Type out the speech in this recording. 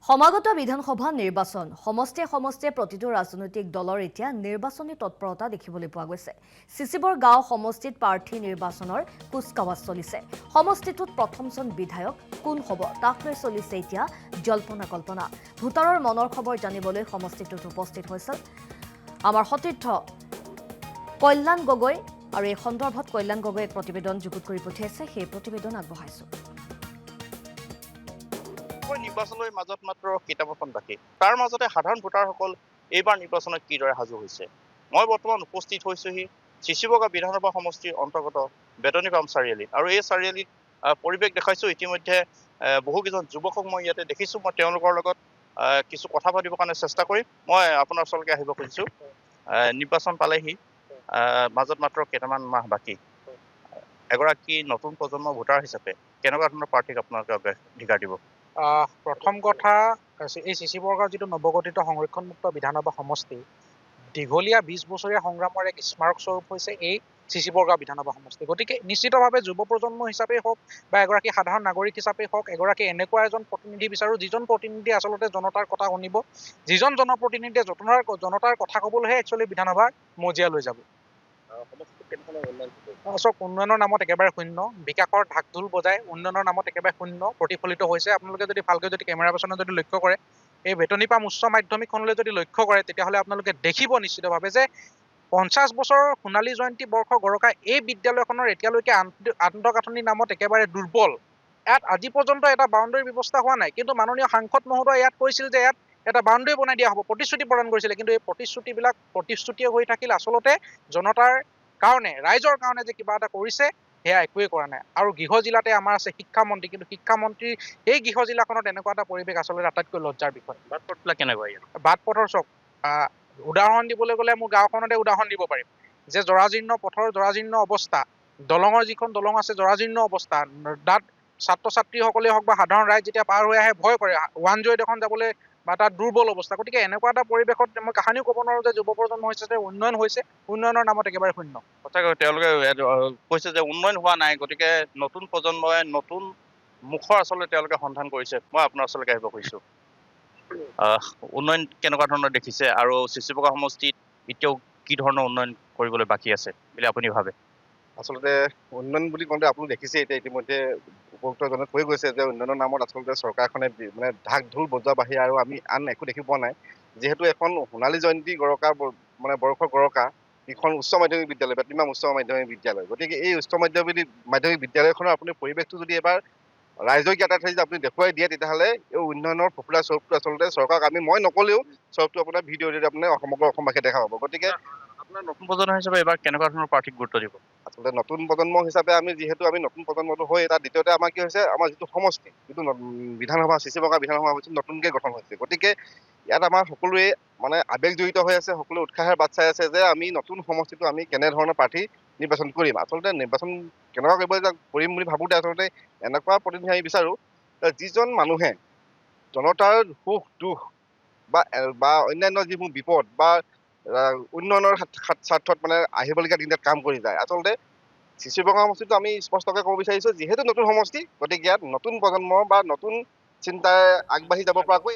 সমাগত বিধানসভা নিৰ্বাচন সমষ্টিয়ে প্ৰতিটো ৰাজনৈতিক দলৰ এতিয়া নিৰ্বাচনী তৎপৰতা দেখিবলৈ পোৱা গৈছে। চিচিবৰ গাঁও সমষ্টিত প্ৰাৰ্থী নিৰ্বাচনৰ কুচকাৱাজ চলিছে। সমষ্টিটোত প্ৰথমজন বিধায়ক কোন হ'ব তাক লৈ চলিছে এতিয়া জল্পনা কল্পনা। ভোটাৰৰ মনৰ খবৰ জানিবলৈ সমষ্টিটোত উপস্থিত হৈছিল আমাৰ সতীৰ্থ কল্যাণ গগৈ আৰু এই সন্দৰ্ভত কল্যাণ গগৈয়ে প্ৰতিবেদন যুগুত কৰি পঠিয়াইছে। সেই প্ৰতিবেদন আগবঢ়াইছো। নিৰ্বাচনৰ মাজত মাত্ৰ কিতাপখন বাকী তাৰ মাজতে সাধাৰণ ভোটাৰসকল এইবাৰ নিৰ্বাচনত কিদৰে সাজু হৈছে। মই বৰ্তমান উপস্থিত হৈছোহি চিচিবগা বিধানসভা সমষ্টিৰ অন্তৰ্গত বেদনীপাম চাৰিআলিত আৰু এই চাৰিআলিত পৰিৱেশ দেখাইছো। ইতিমধ্যে বহুকেইজন যুৱকক মই ইয়াতে দেখিছো। মই তেওঁলোকৰ লগত কিছু কথা পাতিবৰ কাৰণে চেষ্টা কৰিম। মই আপোনাৰ ওচৰলৈকে আহিব খুজিছো। নিৰ্বাচন পালেহি, মাজত মাত্ৰ কেইটামান মাহ বাকী। এগৰাকী নতুন প্ৰজন্মৰ ভোটাৰ হিচাপে কেনেকুৱা ধৰণৰ প্ৰাৰ্থীক আপোনালোকে অগ্ৰাধিকাৰ দিব? প্ৰথম কথা, এই চিচিবৰগাঁও যিটো নৱগঠিত সংৰক্ষণমুক্ত বিধানসভা সমষ্টি দীঘলীয়া 20 বছৰীয়া সংগ্ৰামৰ এক স্মাৰক স্বৰূপ হৈছে এই চিচিবৰগাঁও বিধানসভা সমষ্টি। গতিকে নিশ্চিতভাৱে যুৱ প্ৰজন্ম হিচাপেই হওক বা এগৰাকী সাধাৰণ নাগৰিক হিচাপেই হওক, এগৰাকী এনেকুৱা এজন প্ৰতিনিধি বিচাৰোঁ যিজন প্ৰতিনিধিয়ে আচলতে জনতাৰ কথা শুনিব, যিজন জনপ্ৰতিনিধিয়ে জনতাৰ কথা ক'বলৈহে একচুৱেলি বিধানসভা মজিয়া লৈ যাব। উন্নয়নৰ নামত একেবাৰে শূন্য, বিকাশৰ ঢাক ঢোল বজাই উন্নয়নৰ নামত একেবাৰে শূন্য প্ৰতিফলিত হৈছে। আপোনালোকে যদি ভালকৈ যদি কেমেৰা পাৰ্চনে যদি লক্ষ্য কৰে, এই বেতনীপাম উচ্চ মাধ্যমিকখনলৈ যদি লক্ষ্য কৰে, তেতিয়াহ'লে আপোনালোকে দেখিব নিশ্চিতভাৱে যে 50 বছৰৰ সোণালী জয়ন্তী বৰ্ষ গৰকা এই বিদ্যালয়খনৰ এতিয়ালৈকে আন্তঃগাঁথনিৰ নামত একেবাৰে দুৰ্বল। ইয়াত আজি পৰ্যন্ত এটা বাউণ্ডেৰীৰ ব্যৱস্থা হোৱা নাই, কিন্তু মাননীয় সাংসদ মহোদয় ইয়াত কৈছিল যে ইয়াত এটা বাউণ্ডেৰী বনাই দিয়া হ'ব, প্ৰতিশ্ৰুতি প্ৰদান কৰিছিলে। কিন্তু এই প্ৰতিশ্ৰুতিবিলাক প্ৰতিশ্ৰুতিয়ে হৈ থাকিল, আচলতে জনতাৰ কাৰণে, ৰাইজৰ কাৰণে যে কিবা এটা কৰিছে সেয়া একোৱেই কৰা নাই। আৰু গৃহ জিলাতে আমাৰ আছে শিক্ষামন্ত্ৰী, কিন্তু শিক্ষামন্ত্ৰীৰ এই গৃহ জিলাখনত এনেকুৱা এটা পৰিৱেশ আচলতে আটাইতকৈ লজ্জাৰ বিষয়। বাট পথবিলাক কেনেকুৱা ইয়াত? বাট পথৰ চক উদাহৰণ দিবলৈ গ'লে মোৰ গাঁওখনতে উদাহৰণ দিব পাৰিম যে জৰাজীৰ্ণ পথৰ জৰাজীৰ্ণ অৱস্থা, দলঙৰ যিখন দলং আছে জৰাজীৰ্ণ অৱস্থা, তাত ছাত্ৰ ছাত্ৰীসকলে হওক বা সাধাৰণ ৰাইজ যেতিয়া পাৰ হৈ আহে ভয় কৰে, 108 এখন যাবলৈ বা তাত দুৰ্বল অৱস্থা। গতিকে এনেকুৱা এটা পৰিৱেশত মই কাহানিও ক'ব নোৱাৰো যে যুৱ প্ৰজন্ম হৈছে যে উন্নয়ন হৈছে, উন্নয়নৰ নামত একেবাৰে শূন্য। সঁচাকৈ তেওঁলোকে কৈছে যে উন্নয়ন হোৱা নাই, গতিকে নতুন প্ৰজন্মই নতুন মুখৰ আচলতে তেওঁলোকে সন্ধান কৰিছে। মই আপোনাৰ ওচৰলৈকে আহিব খুজিছো। উন্নয়ন কেনেকুৱা ধৰণৰ দেখিছে আৰু চিচিবগা সমষ্টিত এতিয়াও কি ধৰণৰ উন্নয়ন কৰিবলৈ বাকী আছে বুলি আপুনি ভাবে? আচলতে উন্নয়ন বুলি কওঁতে আপুনি দেখিছে এতিয়া ইতিমধ্যে উপভোক্তাজনে কৈ গৈছে যে উন্নয়নৰ নামত আচলতে চৰকাৰখনে মানে ঢাক ঢোল বজোৱা বাহিৰে আৰু আমি আন একো দেখি পোৱা নাই। যিহেতু এখন সোণালী জয়ন্তী গৰকা মানে বৰ্ষৰ গৰকা ইখন উচ্চ মাধ্যমিক বিদ্যালয়, বেতনীপাম উচ্চ মাধ্যমিক বিদ্যালয়। গতিকে এই উচ্চ মাধ্যমিক বিদ্যালয়খনৰ আপুনি পৰিৱেশটো যদি এবাৰ ৰাইজক এটা ঠাই যদি আপুনি দেখুৱাই দিয়ে, তেতিয়াহ'লে এই উন্নয়নৰ পপুলাৰ স্বৰূপটো আচলতে চৰকাৰক মই নকলেও স্বৰূপটো আপোনাৰ ভিডিঅ' যদি আপুনি সমগ্ৰ অসমবাসীয়ে দেখা পাব। গতিকে আপোনাৰ নতুন প্ৰজন্ম হিচাপে এইবাৰ কেনেকুৱা ধৰণৰ প্ৰাৰ্থীক গুৰুত্ব দিব? আচলতে নতুন প্ৰজন্ম হিচাপে যিহেতু আমি নতুন প্ৰজন্মটো হৈ তাত দ্বিতীয়তে আমাৰ কি হৈছে, আমাৰ যিটো সমষ্টি, যিটো বিধানসভা চিচিবগা বিধানসভা সমষ্টি নতুনকৈ গঠন হৈছে। গতিকে ইয়াত আমাৰ সকলোৱে মানে আৱেগ জড়িত হৈ আছে, সকলোৱে উৎসাহেৰে বাট চাই আছে যে আমি নতুন সমষ্টিটো আমি কেনেধৰণৰ প্ৰাৰ্থী নিৰ্বাচন কৰিম। আচলতে নিৰ্বাচন কেনেকুৱা কৰিম বুলি ভাবোতে আচলতে এনেকুৱা প্ৰতিনিধি আমি বিচাৰোঁ যিজন মানুহে জনতাৰ সুখ দুখ বা অন্যান্য যিবোৰ বিপদ বা উন্নয়নৰ স্বাৰ্থত মানে আহিবলগীয়া দিনত কাম কৰি যায়। আচলতে চিচিবগা সমষ্টিটো আমি স্পষ্টকৈ ক'ব বিচাৰিছোঁ, যিহেতু নতুন সমষ্টি, গতিকে ইয়াত নতুন প্ৰজন্ম বা নতুন চিন্তাৰে আগবাঢ়ি যাব পৰাকৈ